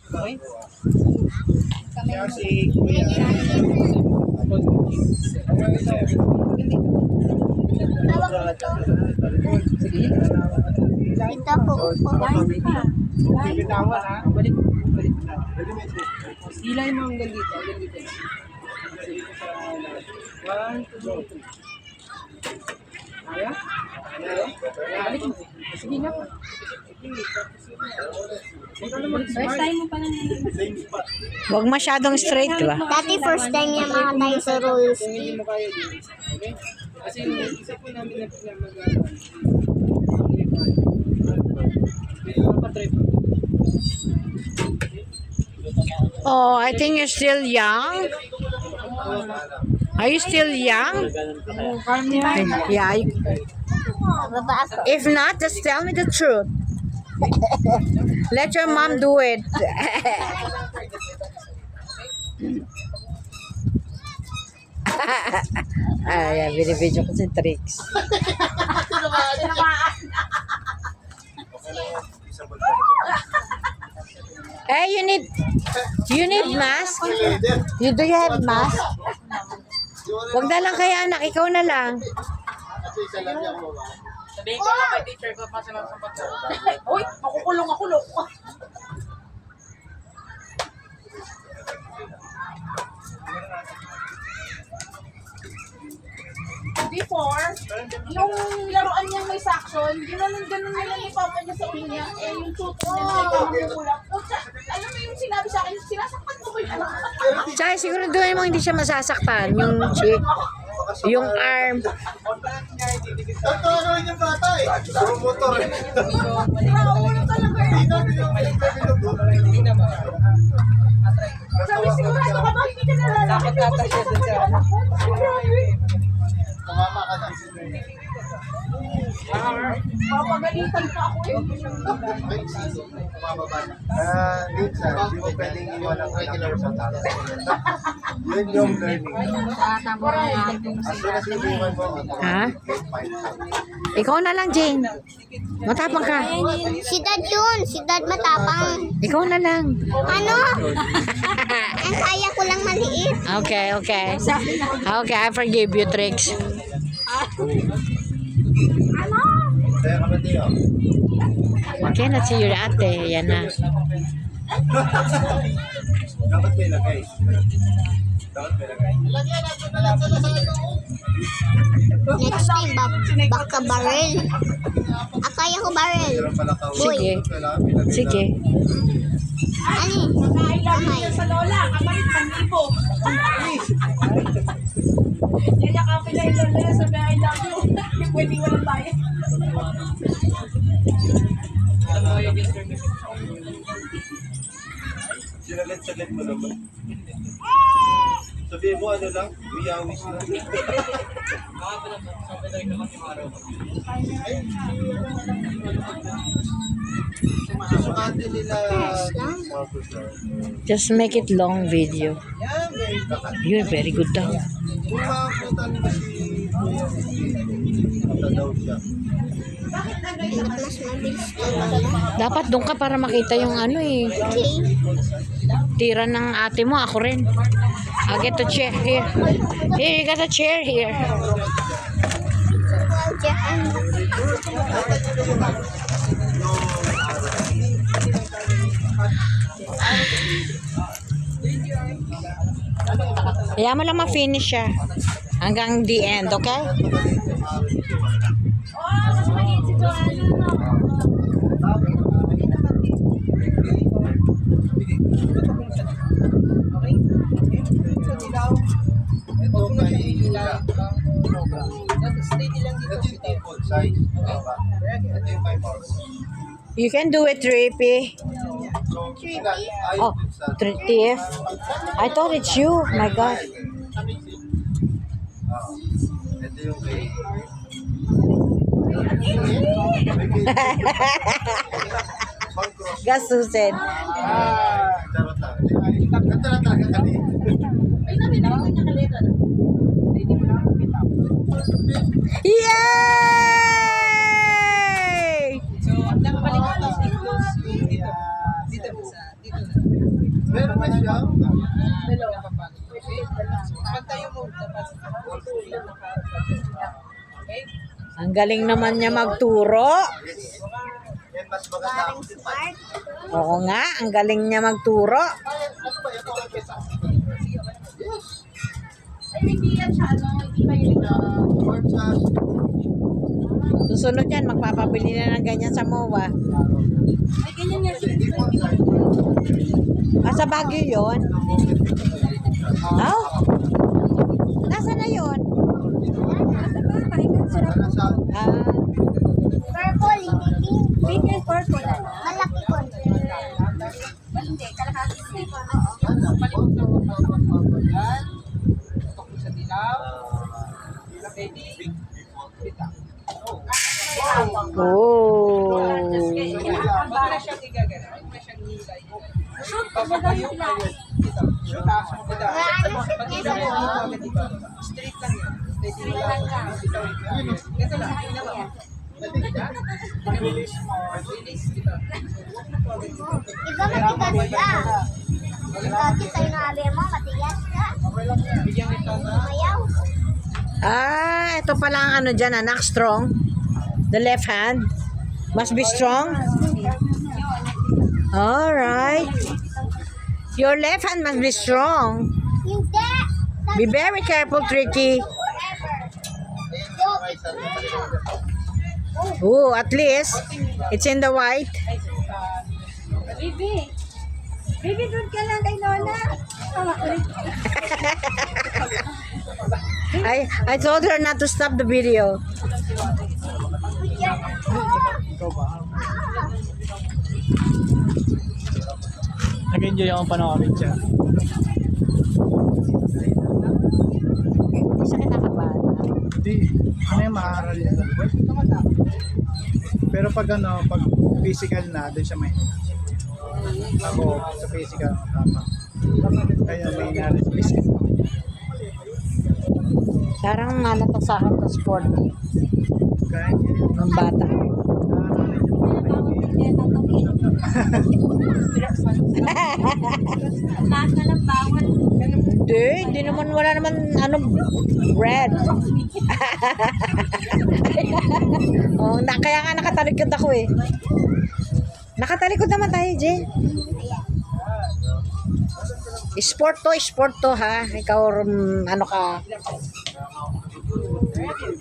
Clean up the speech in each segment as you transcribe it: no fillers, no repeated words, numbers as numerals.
Okay? Kaya si Kuya. Ito po. Bitawan ha. Balik. Ilay mo hanggang dito. Hanggang dito. 1, 2, 3. Kaya? Balik mo. Sige na. First time mo pa lang. Huwag masyadong straight, ba? Dati first time niya makatayo sa roller Kung hindi skate. mo kaya din. Okay? Kasi yung isa po namin na mag-try po. Oh, I think you're still young. Are you still young? Yeah. Baba ako. If not, just tell me the truth. Let your mom do it. Ay, binibidyo ko si Trix. Hey, you need mask? Do you have mask? Wag na lang kaya anak, ikaw na lang. Sabihin ko lang kay teacher ko pa sa pagkakas. Uy, makukulong ako, loko. Before, yung laruan niya may suction, ganun niya lang ipapa niya sa ulo niya, eh yung tuto niya sa kamamulak. Alam mo yung sinabi sa akin, sinasaktan ko ba yung anak? Tsaka siguraduhin mo hindi siya masasaktan. Yung arm. Totoo yung bata eh. Puro motor eh. Nakaulo talaga eh. Hindi naman. Sabi sigurado ka ba, hindi ka nalalaki. Dapat tatasya dun sa anak. Tumama ka na. Papagalitan pa ako eh. Minsan, hindi mo pwedeng iwan ang regular sa taas. Yun yung learning. As soon as iwan mo, Ha? Ikaw na lang, Jane. Matapang ka. Si Dad yun. Si Dad matapang. Ikaw na lang. Ano? Ang kaya ko lang maliit. Okay. Okay, I forgive you, Trix. Kaya kapatid yun. Okay, na see your ate. Yan na. Dapat may lagay. Dapat may lagay. Next time, baka barrel. Kaya ko barrel. Meron pala tao. Sige. Sige. Ano? I love you sa lola, kapalit 1,000. Kaya kapit na yung lola, sabi I love you. Pwede walang bayad. Sinalit-salit mo naman. Sabihin mo ano lang, wiyawis lang. Sukati nila. Just make it long video. Yan, may baka. You're very good daw. Kung makakutan mo si Kuya, mata daw siya. Mas mabilis talaga. Dapat doon ka para makita yung ano eh. Okay. Tira ng ate mo, ako rin. I'll get the chair here. Here, you got a chair here. Well, dyan. Kaya mo lang ma-finish siya. Hanggang the end, okay? Ito kay Ila. Ito yung table size. Ito yung 5 You can do it, Trippy. So, ayaw Oh, dun sa... TF. I thought it's you. My God. Ito yung kay... Gasusin. Charot lang. Ganda lang talaga kami. Ay, sabi na ako niya kaleta. Hindi mo lang kita. Yay! So, nakabalik ako dito. Dito. Dito. Meron na siya. Ang galing naman niya magturo. Yan mas maganda. Oo nga, ang galing niya magturo. Ay, hindi yan siya, ano, hindi ba yun? Susunod yan, magpapabili na ng ganyan sa MOA. Ay, ganyan nga siya. Sa Baguio yun? Oh? Nasaan na yun? Ah, Purple, hindi pink. Pink and purple, ano? Malaki ko. Hindi, kalahati siya. oh. Iba matigas ka. Dati sa'yo na abi mo, matigas ka. Mayaw. Ah, ito pala ang ano dyan, anak, strong. The left hand must be strong. Alright. Your left hand must be strong. Hindi. Be very careful, Tricky. Oh, at least it's in the white. Bibi. Bibi, doon ka lang kay Lola. I told her not to stop the video. Nag-enjoy akong panoorin siya. Hindi siya kinakabahan. Hindi, ano yung maaral yan? Pero pag ano, pag physical na, doon siya may ako, sa physical, tama. Kaya may inaral sa physical. Parang nalatak sa akin to sport Kaya ng bata. Lahat na lang bawal. Hindi naman, wala naman, ano, red. Oh, kaya nga nakatalikod ako eh. Nakatalikod naman tayo, Jen. Sport to ha. Ikaw, ano ka.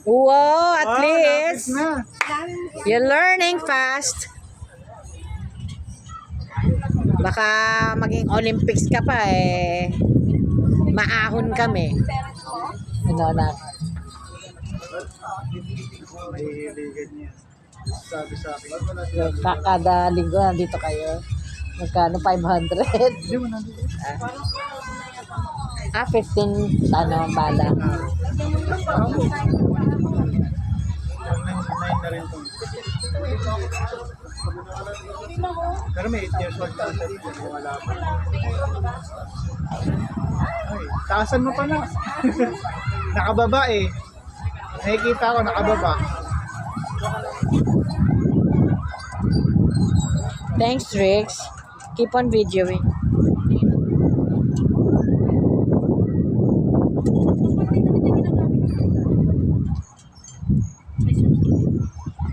Wow, at least. na. You're learning fast. Baka maging Olympics ka pa eh. Maahon kami. Ano na. Mahihiligan niya. Sabi sa akin. Kada linggo nandito kayo. Magkano? 500? Hindi mo nandito. 15 ano bala. 9 na rin to. Pero may 8 years old ka. Wala pa. Ay, taasan mo pa na. Nakababa eh. Nakikita ko nakababa. Thanks, Rix. Keep on videoing.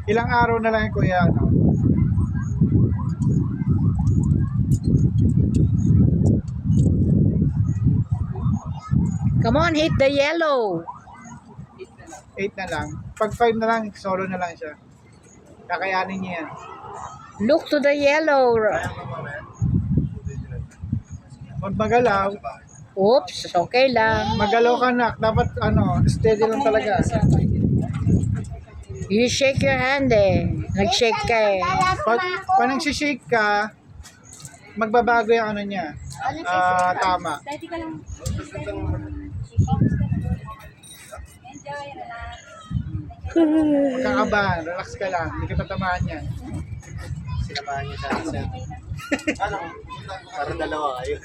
Ilang araw na lang kuya ano. Come on, hit the yellow. 8 na lang. Pag 5 na lang, solo na lang siya. Kakayanin niya yan. Look to the yellow. Pag magalaw, Oops, okay lang. magalaw ka na. Dapat ano, steady lang talaga. You shake your hand eh. Nag-shake ka eh. Pag nagsishake ka, magbabago yung ano niya. Tama. Dati ka lang. Kakabahan, relax ka lang. Hindi ka tatamaan yan. Sinabahan niya sa akin. Ano? Para dalawa kayo.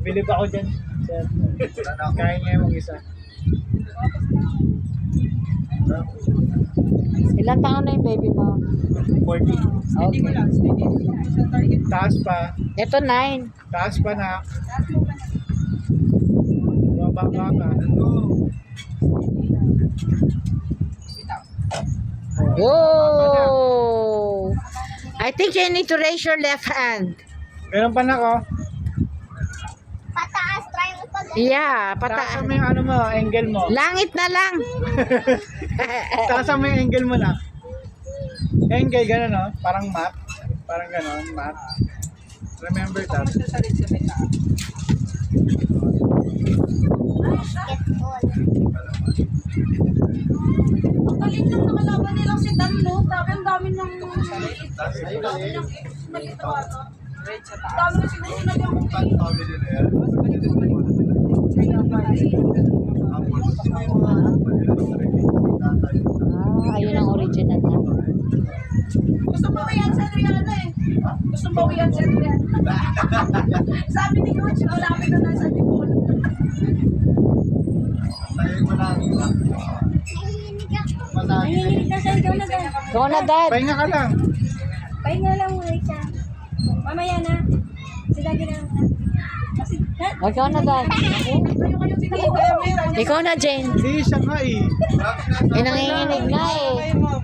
Bilib ako dyan. Sir. Kaya niya yung isa. Ilang taon na yung baby mo? 40. Okay. Taas pa. Ito 9. Taas pa na. Baba ka. Whoa! I think you need to raise your left hand. Meron pa na ko. Pataas, try mo pag Yeah, Taasan pata. mo yung ano mo, angle mo. Langit na lang. Taasan mo yung angle mo na. Angle, gano'n no? Parang map. Parang gano'n, map. Remember that. basketball. Ang galing ng nakalaban nilang si Dan, no? Grabe, ang dami ng maliit na bata. Ang dami na sinusunod yung Family na yan. Ayun ang original na. Gusto mo ba yan si Adriana eh? Gusto mo ba yan si Adriana? Sabi ni Coach, malapit na nasa Antipolo. Tayo mo lang. Nanginginig ako. Masakit. Nanginginig na siya. Ikaw na ba? Go na, Dad. Pahinga ka lang. Pahinga lang muna siya. Mamaya na. Sila ginawa na. Kasi, Ikaw na, Dad. Kayo sige, kaya may Ikaw na, Jane. Hindi siya nga eh. Eh, nanginginig nga eh.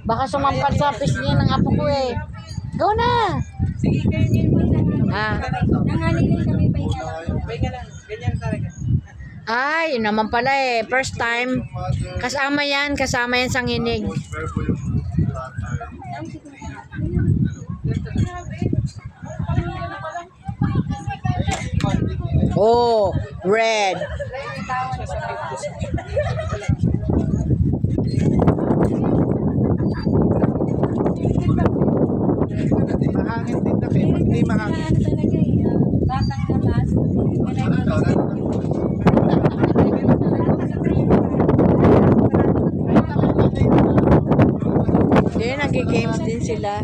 Baka sumampal sa pisngi ng apo ko eh. Go na! Ah. nanganginig kami pahinga lang. Ay, yun naman pala eh. First time. Kasama yan sa nginig. Verbo yung tatay. Oh, red. Mahangin din na kayo. Hindi mahangin. Ano talaga eh. Batang labas. Yun, nag-games din sila.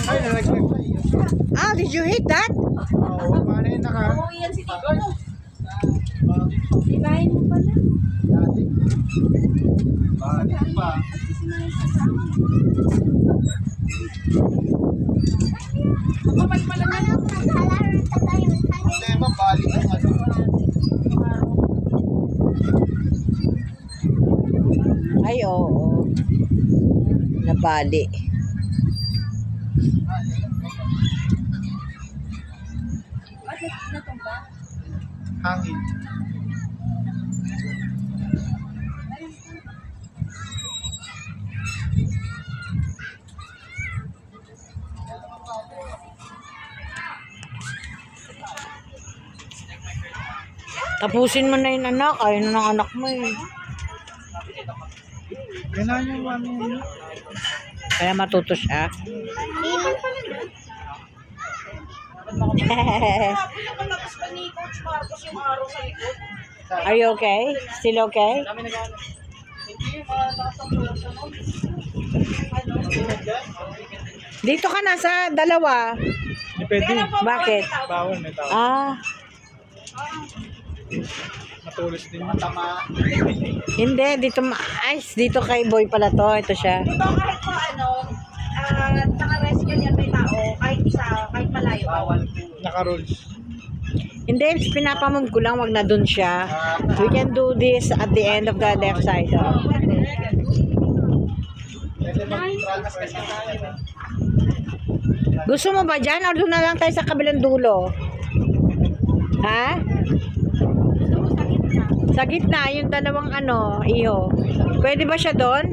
Ay, nalaglag. Ah, did you hit that? Oo, paano yun naka? Uwi yan si Tito. Ibahin mo pala. Bakit pa? Alam mo, naglalaro na tayo. Problema, balik yung ano. Ay, oo. Nabali. Bakit natumba? Hangin. Tapusin mo na yung anak. Ayaw na ng anak mo eh. Ganun yung mami yun. Kaya matuto siya. Pinapatapos pa ni Coach Marcos yung araw sa likod. Are you okay? Still okay? Dito ka na sa dalawa. Hindi pwede. Bakit? Bawal, may tao. Ah, Matulis din. Matama. hindi. Dito dito kay boy pala to. Ito siya. Diba kahit pa ano, naka-rest ka niyan may tao, kahit isa, kahit malayo. Bawal. Naka-rules. Hindi, pinapamove ko lang. Wag na dun siya. We can do this at the end of the left side. Oh. Gusto mo ba dyan? Or doon na lang tayo sa kabilang dulo? Ha? Sa gitna, yung dalawang ano, iho. Pwede ba siya doon?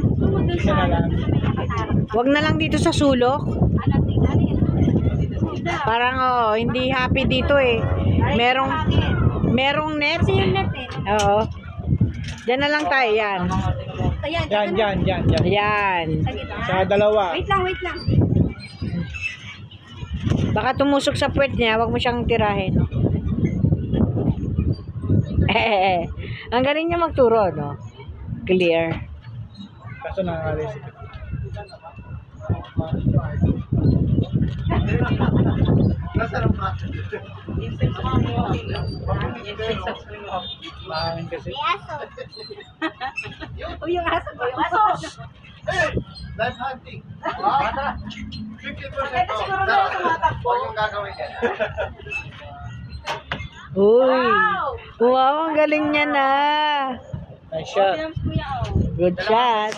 Isa na lang. Wag na lang dito sa sulok. Parang hindi happy dito eh. Merong net. Oo. Diyan na lang tayo, yan. Yan. Yan. Sa dalawa. Wait lang. Baka tumusok sa puwet niya, wag mo siyang tirahin. Ang galing niya magturo, no? Clear. Kaso nangalis. Nasaan ang practice? Mahangin kasi. May aso. Yung aso. Live hunting. Ah, 50% off. siguro na tumatakbo. Huwag yung gagawin yan. Uy. Wow, ang galing niya na. Nice shot. Good shot.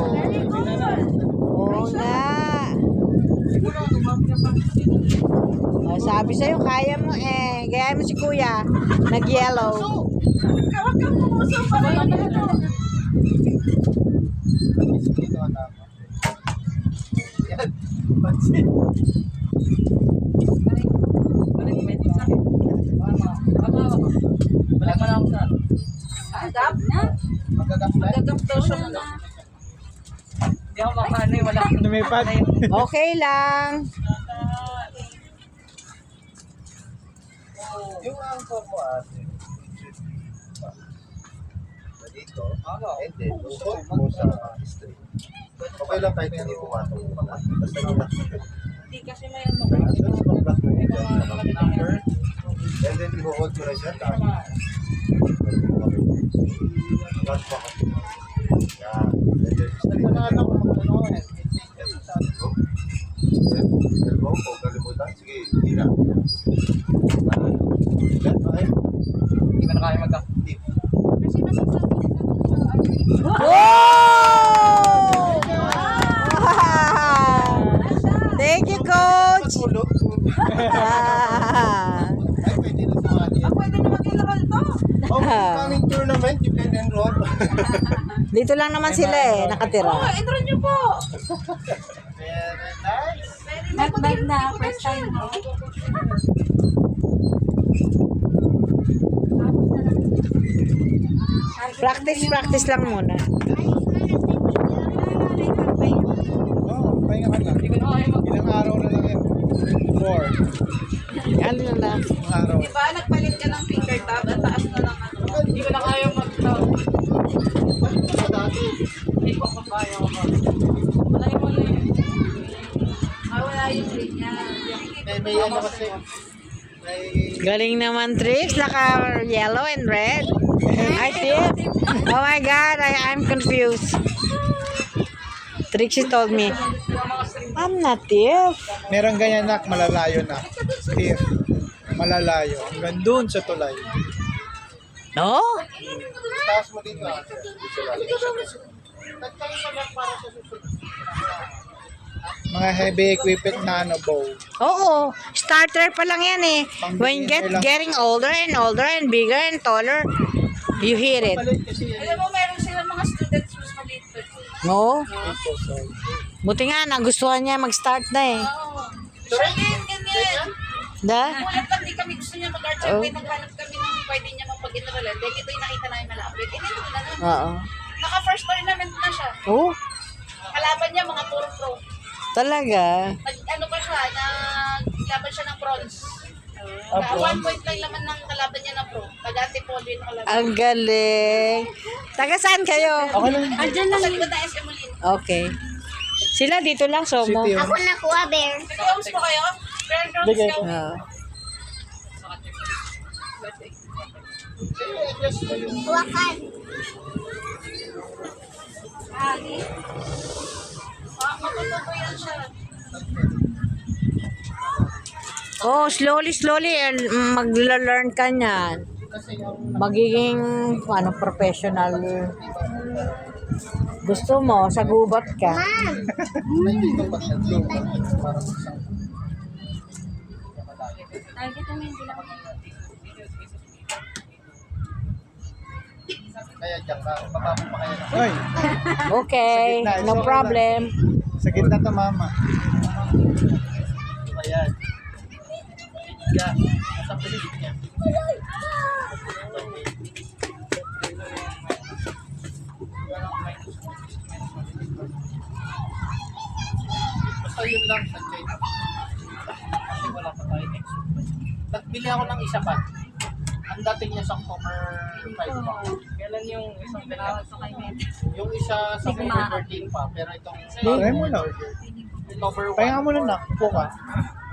Oh! Oo nga. Oh, sabi sa'yo, kaya mo eh. Gaya mo si kuya. Nag-yellow. Huwag kang pumuso pa rin ito. Dito ang tama. Yan. Pansin. Agap na. Magagaplan. Agap daw siya na. Hindi ako makano eh, wala. Lumipad. Okay lang. Yung angkor mo ate. Dito. And then, usok mo sa street. Okay lang kahit hindi pumatong. Basta nilak mo. Hindi kasi may As soon as mag-block mo yun dyan sa number, and then i-hold mo na siya. Block pa ka. Yan. And then, street. Elbow, kung kalimutan, sige, hila. Yan, okay? Hindi ko na kaya mag-active. Kasi masasabi nila Wow! Thank you, coach. Tulog. Ah. Ay, pwede na sa atin. pwede na mag-enroll to. Oh, coming tournament, you can enroll. Dito lang naman sila eh, nakatira. Enroll niyo po. Very nice. Nagbike na, first time. Practice lang muna. Oh, pahinga ka na. Ilang araw na lang yan. 4. Ano na lang. Ilang araw. Diba, nagpalit ka ng finger tab, ang taas na ng ano. Hindi ko na kaya mag-tap. Sa dati. Hindi ko kaya ako. Wala yung wala yun. Wala yung linya. May ano kasi. May... Galing naman, Trix. Naka yellow and red. I tip. Oh my God, I'm confused. Trixie told me, I'm not tip. Meron ganyan nak, malalayo na. Steve. Malalayo. Hanggang doon sa tulay. No? Taas mo dito. Nagtayo pa lang para sa susunod. Mga heavy equipment na ano, bow. Oo. Starter pa lang yan eh. When you getting older and bigger and taller, you hear it. Palit kasi yan. Alam mo, meron silang mga students mas maliit. No? Buti nga, nagustuhan niya mag-start na eh. Charlene, ganyan. Da? Mulat lang, di kami gusto niya mag-art check. May naghanap kami ng pwede niya mapag-enroll. Dahil ito yung nakita namin malapit. Enroll na nun. Oo. Naka-first tournament na siya. Oh, Kalaban niya, mga puro pro. talaga? Ano pa siya, naglaban siya ng bronze. 1 point lang laman ng kalaban niya ng pro. Taga-antipolo yung kalaban. Ang galing. Taga saan kayo? Okay lang. Andyan lang. Sa likod na SM Molin. Okay. Sila dito lang, Somo. City, oh. Ako nakuha, Bear. Nag-homes po kayo? Fair girls Bigay. ka. Oo. Huwakan. Matututo yan siya. Oh, slowly, magla-learn ka niyan. Magiging, professional. Gusto mo, sa gubat ka. Target namin, hindi lang. Kaya dyan ka. Baba mo pa kaya. Hoy, Okay, no problem. sa gitna to mama. Ayan. Yeah. Nasa pilit niya. Basta yun lang sa check. Kasi wala pa tayo next week. Nagbili ako ng isa pa. Ang dating niya sa October 5 pa. Kailan yung isang dalawa sa kanya? Yung isa sa October 13 pa. Pero itong Try mo na. October 1. Pahinga mo na nak. Upo ka.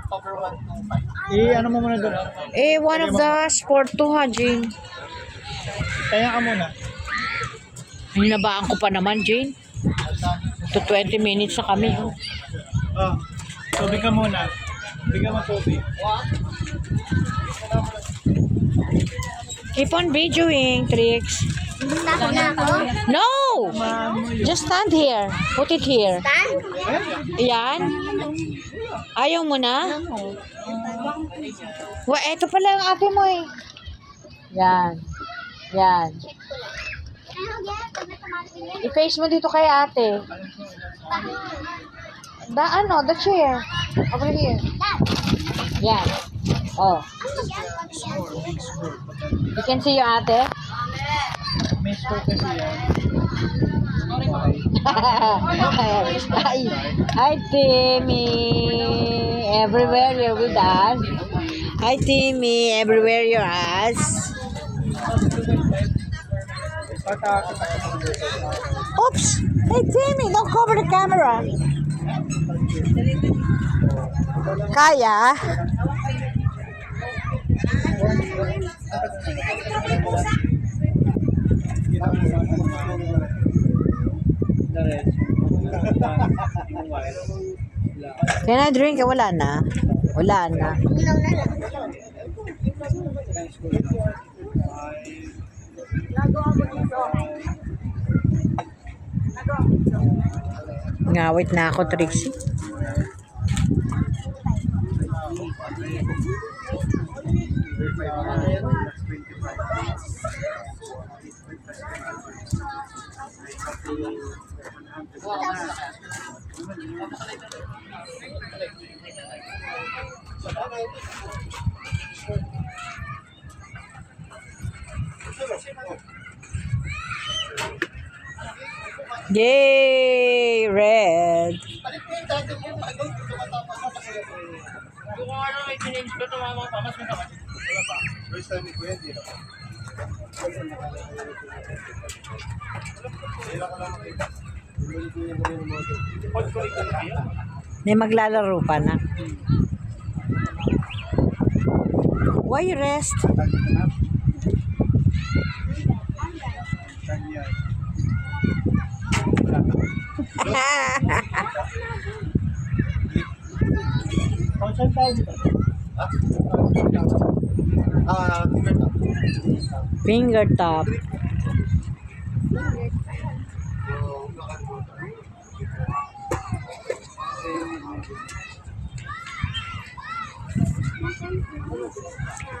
October 1 nung 5. Ano mo muna doon. Eh, one of the sport to, ha, Jing? Kaya ka muna. Hinabaan ko pa naman, Jane. To 20 minutes na kami. Oh. Oh, tubig ka muna. Bigyan mo tubig. Keep on videoing, Trix. Tako na ako. No! Just stand here. Put it here. Tan? Yan. Ayaw mo na? Eto pala yung ate mo eh. Yan. Yan. I-face mo dito kay ate. The chair. Over here. Yan. Oh. You can see your ate? Miss ko kasi yan. Hi, Timmy. Everywhere you're with us. Hi, Timmy. Everywhere you're us. Oops. Hey, Timmy. Don't cover the camera. Kaya? Can I drink? Wala na. Wala na. Ngawit na ako, Trixie. Yay! Red! Yung ano, may change ko ito mga pamas mo naman. May maglalaro pa na. Why you rest? Saan tayo dito? Finger top.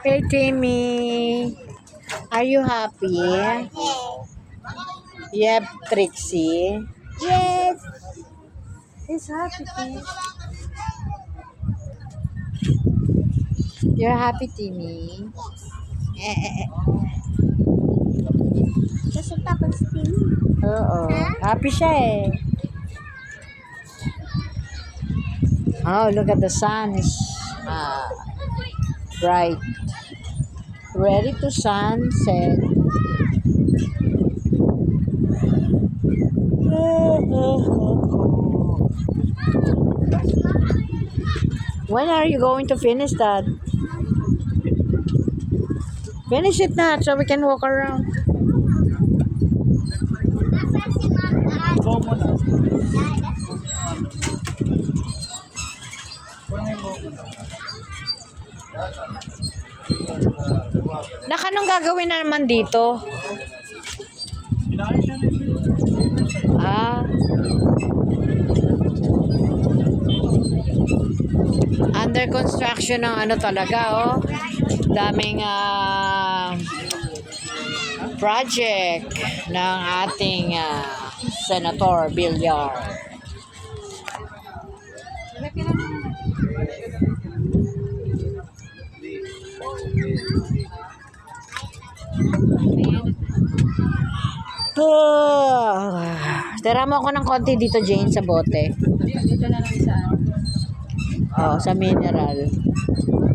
Hey, Timmy. Are you happy? Yep, Trixie. Yes. He's happy, Timmy. You're happy, Timmy. Gusto tapos din. Oo. Happy siya eh. Oh, look at the sun is bright. Ready to sunset. When are you going to finish that? Finish it na so we can walk around. Go muna. Anong gagawin na naman dito? Kinain siya na siya. Ah. Under construction ng ano talaga, oh. Daming project ng ating Senator Villar. Tira mo ako ng konti dito, Jane, sa bote. Dito na lang isa. Oo, sa mineral.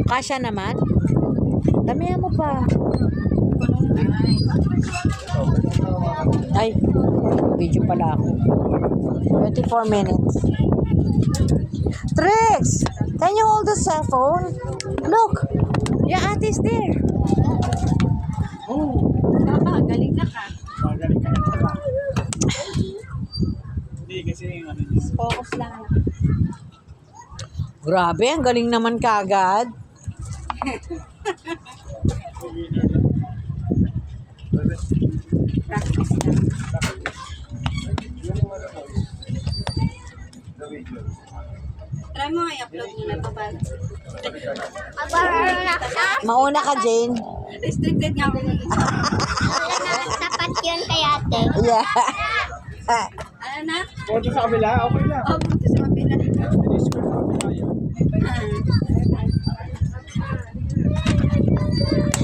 Kasya naman? Damihan mo pa. Ay, video pala ako. 24 minutes. Trix! Can you hold the cell phone? Look! Your ate is there. Kakaagad. Magaling na ka. Magaling ka na. Hindi kasi yung ano yun. Focus lang. Grabe, ang galing naman kaagad. Practice lang. Try mo nga i-upload muna pa ba? Mauna ka, Jane. Restricted nga ako ng isa. Tapat yun kay ate. Yeah. Ano na? Punta sa kabila, okay lang. Oh, punta sa kapila. Finish ko sa kabila yun.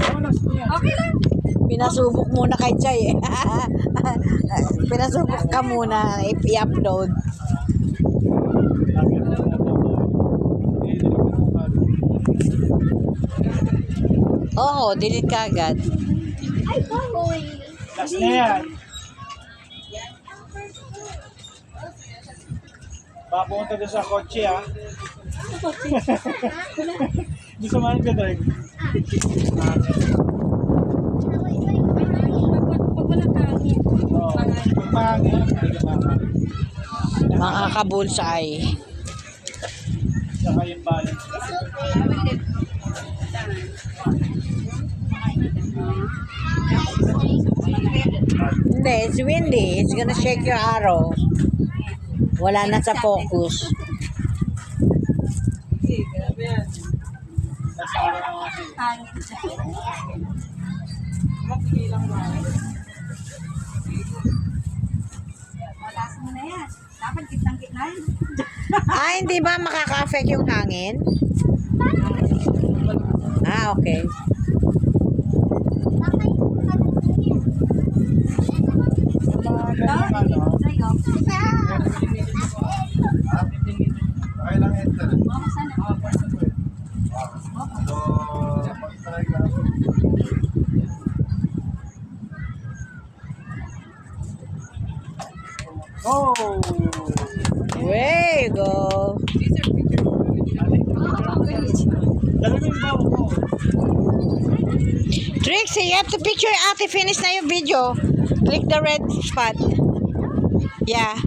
Ano na siya? Okay lang. Pinasubok muna kay Chay eh. Pinasubok ka muna i-upload. Oo, delete ka agad. Ay, bahoy. Last na yan. Papunta doon sa kotse ha. Di samahan ka drive. Pag walang hangin. Oo. Pag mahangin, hindi ka makakit. Makakabulsay. Saka yung balance. Hindi, it's windy. It's gonna shake your arrow. Wala na sa focus. Nasa araw na kasi. Hangin siya. Malas mo na yan. Dapat kitang-kitna yan. Ah, hindi ba makaka-affect yung hangin? Ah, okay. Ganun ano. Sa'yo. Okay lang enter. Mama, sana. Oh! Way go. Dalawin ba ako? Trixie, you have to picture ate finish na yung video. Click the red spot. Yeah.